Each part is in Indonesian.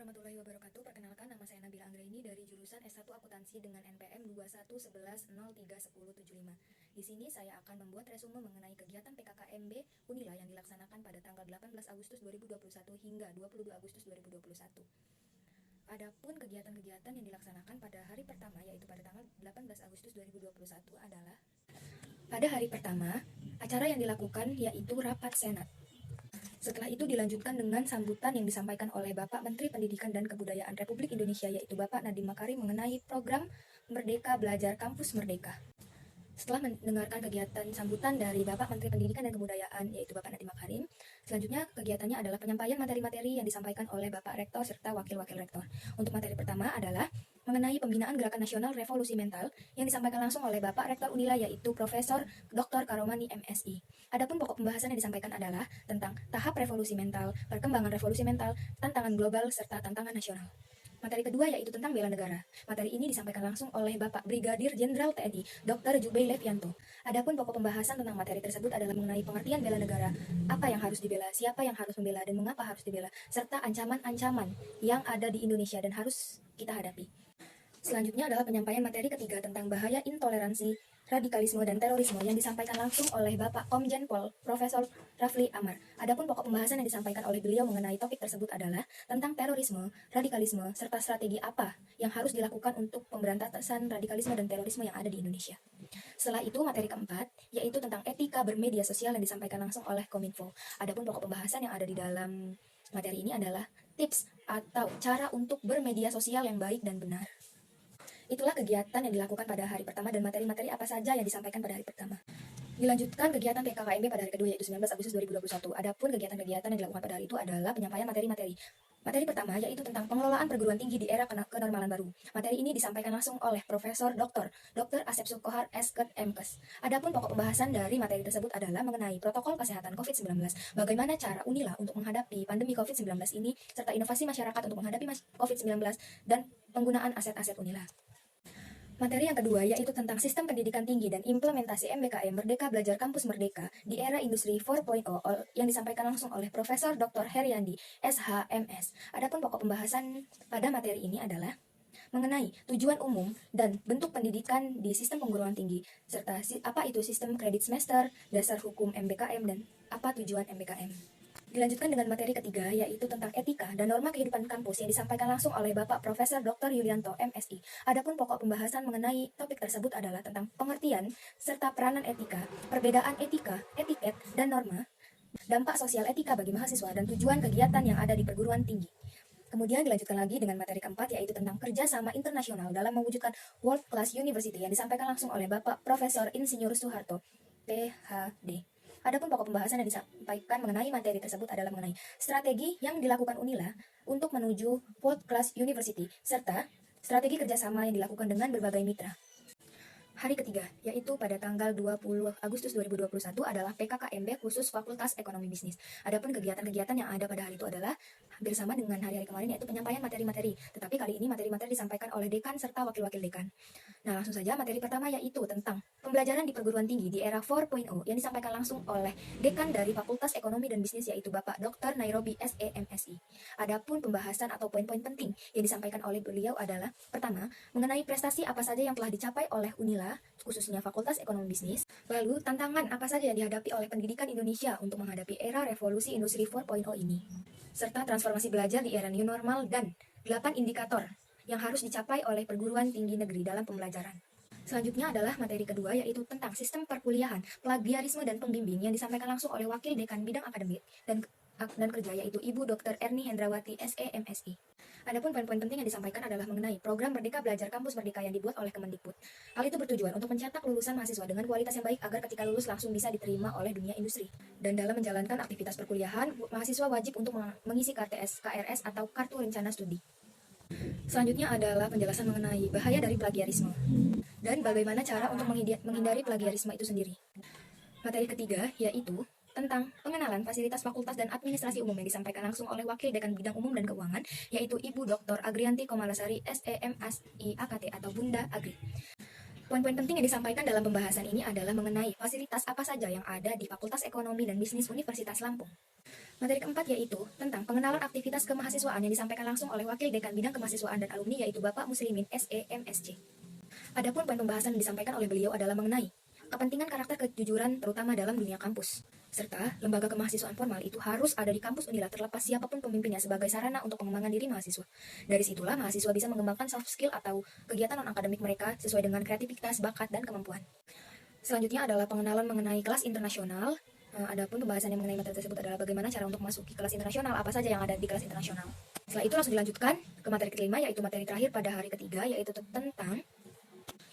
warahmatullahi wabarakatuh. Perkenalkan, nama saya Nabila Anggraini dari jurusan S1 Akuntansi dengan NPM 2111031075. Di sini saya akan membuat resume mengenai kegiatan PKKMB Unila yang dilaksanakan pada tanggal 18 Agustus 2021 hingga 22 Agustus 2021. Adapun kegiatan-kegiatan yang dilaksanakan pada hari pertama, yaitu pada tanggal 18 Agustus 2021 adalah pada hari pertama, acara yang dilakukan yaitu rapat senat. Setelah itu dilanjutkan dengan sambutan yang disampaikan oleh Bapak Menteri Pendidikan dan Kebudayaan Republik Indonesia, yaitu Bapak Nadiem Makarim, mengenai program Merdeka Belajar Kampus Merdeka. Setelah mendengarkan kegiatan sambutan dari Bapak Menteri Pendidikan dan Kebudayaan, yaitu Bapak Nadiem Makarim, selanjutnya kegiatannya adalah penyampaian materi-materi yang disampaikan oleh Bapak Rektor serta Wakil-Wakil Rektor. Untuk materi pertama adalah mengenai pembinaan Gerakan Nasional Revolusi Mental yang disampaikan langsung oleh Bapak Rektor Unila, yaitu Profesor Dr. Karomani MSI. Adapun pokok pembahasan yang disampaikan adalah tentang tahap revolusi mental, perkembangan revolusi mental, tantangan global, serta tantangan nasional. Materi kedua yaitu tentang bela negara. Materi ini disampaikan langsung oleh Bapak Brigadir Jenderal TNI Dr. Jubei Levianto. Adapun pokok pembahasan tentang materi tersebut adalah mengenai pengertian bela negara, apa yang harus dibela, siapa yang harus membela, dan mengapa harus dibela, serta ancaman-ancaman yang ada di Indonesia dan harus kita hadapi. Selanjutnya adalah penyampaian materi ketiga tentang bahaya intoleransi, radikalisme, dan terorisme yang disampaikan langsung oleh Bapak Komjen Pol Profesor Rafli Amar. Adapun pokok pembahasan yang disampaikan oleh beliau mengenai topik tersebut adalah tentang terorisme, radikalisme, serta strategi apa yang harus dilakukan untuk pemberantasan radikalisme dan terorisme yang ada di Indonesia. Setelah itu materi keempat yaitu tentang etika bermedia sosial yang disampaikan langsung oleh Kominfo. Adapun pokok pembahasan yang ada di dalam materi ini adalah tips atau cara untuk bermedia sosial yang baik dan benar. Itulah kegiatan yang dilakukan pada hari pertama dan materi-materi apa saja yang disampaikan pada hari pertama. Dilanjutkan kegiatan PKKMB pada hari kedua yaitu 19 Agustus 2021. Adapun kegiatan-kegiatan yang dilakukan pada hari itu adalah penyampaian materi-materi. Materi pertama yaitu tentang pengelolaan perguruan tinggi di era kenormalan baru. Materi ini disampaikan langsung oleh Profesor Dr. Asep Sukohar Esket MKes. Adapun pokok pembahasan dari materi tersebut adalah mengenai protokol kesehatan COVID-19, bagaimana cara Unila untuk menghadapi pandemi COVID-19 ini, serta inovasi masyarakat untuk menghadapi COVID-19 dan penggunaan aset-aset Unila. Materi yang kedua yaitu tentang sistem pendidikan tinggi dan implementasi MBKM Merdeka Belajar Kampus Merdeka di era industri 4.0 yang disampaikan langsung oleh Profesor Dr. Heriandi, SHMS. Adapun pokok pembahasan pada materi ini adalah mengenai tujuan umum dan bentuk pendidikan di sistem perguruan tinggi, serta apa itu sistem kredit semester, dasar hukum MBKM, dan apa tujuan MBKM. Dilanjutkan dengan materi ketiga, yaitu tentang etika dan norma kehidupan kampus yang disampaikan langsung oleh Bapak Profesor Dr. Yulianto, MSI. Adapun pokok pembahasan mengenai topik tersebut adalah tentang pengertian serta peranan etika, perbedaan etika, etiket, dan norma, dampak sosial etika bagi mahasiswa, dan tujuan kegiatan yang ada di perguruan tinggi. Kemudian dilanjutkan lagi dengan materi keempat, yaitu tentang kerjasama internasional dalam mewujudkan World Class University yang disampaikan langsung oleh Bapak Profesor Insinyur Soeharto, PhD. Adapun pokok pembahasan yang disampaikan mengenai materi tersebut adalah mengenai strategi yang dilakukan Unila untuk menuju World Class University, serta strategi kerjasama yang dilakukan dengan berbagai mitra. Hari ketiga, yaitu pada tanggal 20 Agustus 2021 adalah PKKMB khusus Fakultas Ekonomi Bisnis. Adapun kegiatan-kegiatan yang ada pada hari itu adalah hampir sama dengan hari-hari kemarin, yaitu penyampaian materi-materi. Tetapi kali ini materi-materi disampaikan oleh dekan serta wakil-wakil dekan. Nah, langsung saja materi pertama yaitu tentang pembelajaran di perguruan tinggi di era 4.0 yang disampaikan langsung oleh dekan dari Fakultas Ekonomi dan Bisnis, yaitu Bapak Dr. Nairobi SEMSI. Adapun pembahasan atau poin-poin penting yang disampaikan oleh beliau adalah pertama, mengenai prestasi apa saja yang telah dicapai oleh Unila, khususnya Fakultas Ekonomi Bisnis. Lalu, tantangan apa saja yang dihadapi oleh pendidikan Indonesia untuk menghadapi era revolusi industri 4.0 ini, serta transformasi belajar di era new normal, dan 8 indikator yang harus dicapai oleh perguruan tinggi negeri dalam pembelajaran. Selanjutnya adalah materi kedua, yaitu tentang sistem perkuliahan, plagiarisme, dan pembimbing yang disampaikan langsung oleh Wakil Dekan Bidang Akademik dan Kerja, yaitu Ibu Dr. Erni Hendrawati SEMSI. Adapun poin-poin penting yang disampaikan adalah mengenai program Merdeka Belajar Kampus Merdeka yang dibuat oleh Kemendikbud. Hal itu bertujuan untuk mencetak lulusan mahasiswa dengan kualitas yang baik agar ketika lulus langsung bisa diterima oleh dunia industri. Dan dalam menjalankan aktivitas perkuliahan, mahasiswa wajib untuk mengisi KRS atau Kartu Rencana Studi. Selanjutnya adalah penjelasan mengenai bahaya dari plagiarisme dan bagaimana cara untuk menghindari plagiarisme itu sendiri. Materi ketiga yaitu tentang pengenalan fasilitas fakultas dan administrasi umum yang disampaikan langsung oleh Wakil Dekan Bidang Umum dan Keuangan, yaitu Ibu Dr. Agrianti Komalasari SEMSI AKT atau Bunda Agri. Poin-poin penting yang disampaikan dalam pembahasan ini adalah mengenai fasilitas apa saja yang ada di Fakultas Ekonomi dan Bisnis Universitas Lampung. Materi keempat yaitu tentang pengenalan aktivitas kemahasiswaan yang disampaikan langsung oleh Wakil Dekan Bidang Kemahasiswaan dan Alumni yaitu Bapak Muslimin SEMSC. Adapun poin pembahasan yang disampaikan oleh beliau adalah mengenai kepentingan karakter kejujuran terutama dalam dunia kampus, serta lembaga kemahasiswaan formal itu harus ada di kampus Unila terlepas siapapun pemimpinnya sebagai sarana untuk pengembangan diri mahasiswa. Dari situlah mahasiswa bisa mengembangkan soft skill atau kegiatan non-akademik mereka sesuai dengan kreativitas, bakat, dan kemampuan. Selanjutnya adalah pengenalan mengenai kelas internasional. Adapun pembahasan yang mengenai materi tersebut adalah bagaimana cara untuk masuki kelas internasional, apa saja yang ada di kelas internasional. Setelah itu langsung dilanjutkan ke materi kelima, yaitu materi terakhir pada hari ketiga, yaitu tentang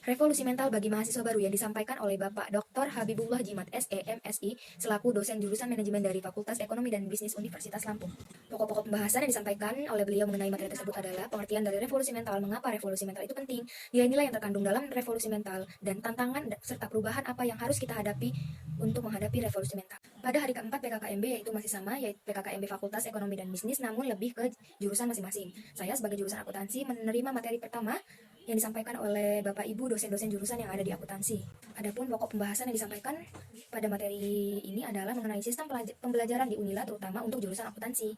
revolusi mental bagi mahasiswa baru yang disampaikan oleh Bapak Dr. Habibullah Jimat SEMSI selaku dosen jurusan manajemen dari Fakultas Ekonomi dan Bisnis Universitas Lampung. Pokok-pokok pembahasan yang disampaikan oleh beliau mengenai materi tersebut adalah pengertian dari revolusi mental, mengapa revolusi mental itu penting, nilai-nilai yang terkandung dalam revolusi mental, dan tantangan serta perubahan apa yang harus kita hadapi untuk menghadapi revolusi mental. Pada hari keempat PKKMB yaitu masih sama, yaitu PKKMB Fakultas Ekonomi dan Bisnis, namun lebih ke jurusan masing-masing. Saya sebagai jurusan akuntansi menerima materi pertama yang disampaikan oleh Bapak Ibu dosen-dosen jurusan yang ada di akuntansi. Adapun pokok pembahasan yang disampaikan pada materi ini adalah mengenai sistem pembelajaran di Unila terutama untuk jurusan akuntansi.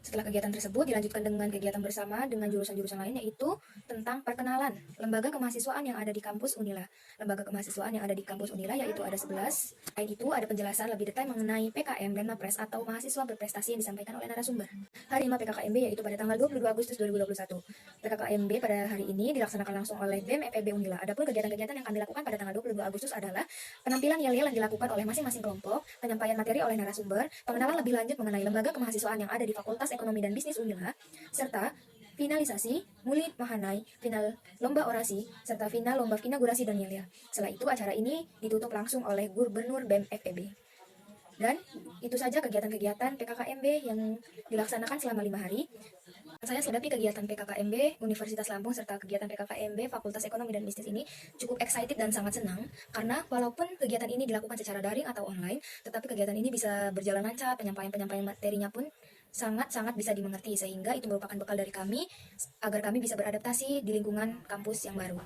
Setelah kegiatan tersebut dilanjutkan dengan kegiatan bersama dengan jurusan-jurusan lain yaitu tentang perkenalan lembaga kemahasiswaan yang ada di kampus Unila. Lembaga kemahasiswaan yang ada di kampus Unila yaitu ada 11. Selain itu ada penjelasan lebih detail mengenai PKM dan MAPRES atau mahasiswa berprestasi yang disampaikan oleh narasumber. Hari 5 PKKMB yaitu pada tanggal 22 Agustus 2021. PKKMB pada hari ini dilaksanakan langsung oleh BEM FEB Unila. Adapun kegiatan-kegiatan yang kami lakukan pada tanggal 22 Agustus adalah penampilan yel-yel yang dilakukan oleh masing-masing kelompok, penyampaian materi oleh narasumber, pengenalan lebih lanjut mengenai lembaga kemahasiswaan yang ada di Fakultas Ekonomi dan Bisnis Unila, serta finalisasi, mulid mahanai, final lomba orasi, serta final lomba inaugurasi dan yel-yel. Setelah itu acara ini ditutup langsung oleh Gubernur BEM FEB. Dan itu saja kegiatan-kegiatan PKKMB yang dilaksanakan selama 5 hari. Saya hadapi kegiatan PKKMB Universitas Lampung serta kegiatan PKKMB Fakultas Ekonomi dan Bisnis ini cukup excited dan sangat senang karena walaupun kegiatan ini dilakukan secara daring atau online, tetapi kegiatan ini bisa berjalan lancar, penyampaian materinya pun sangat-sangat bisa dimengerti sehingga itu merupakan bekal dari kami agar kami bisa beradaptasi di lingkungan kampus yang baru.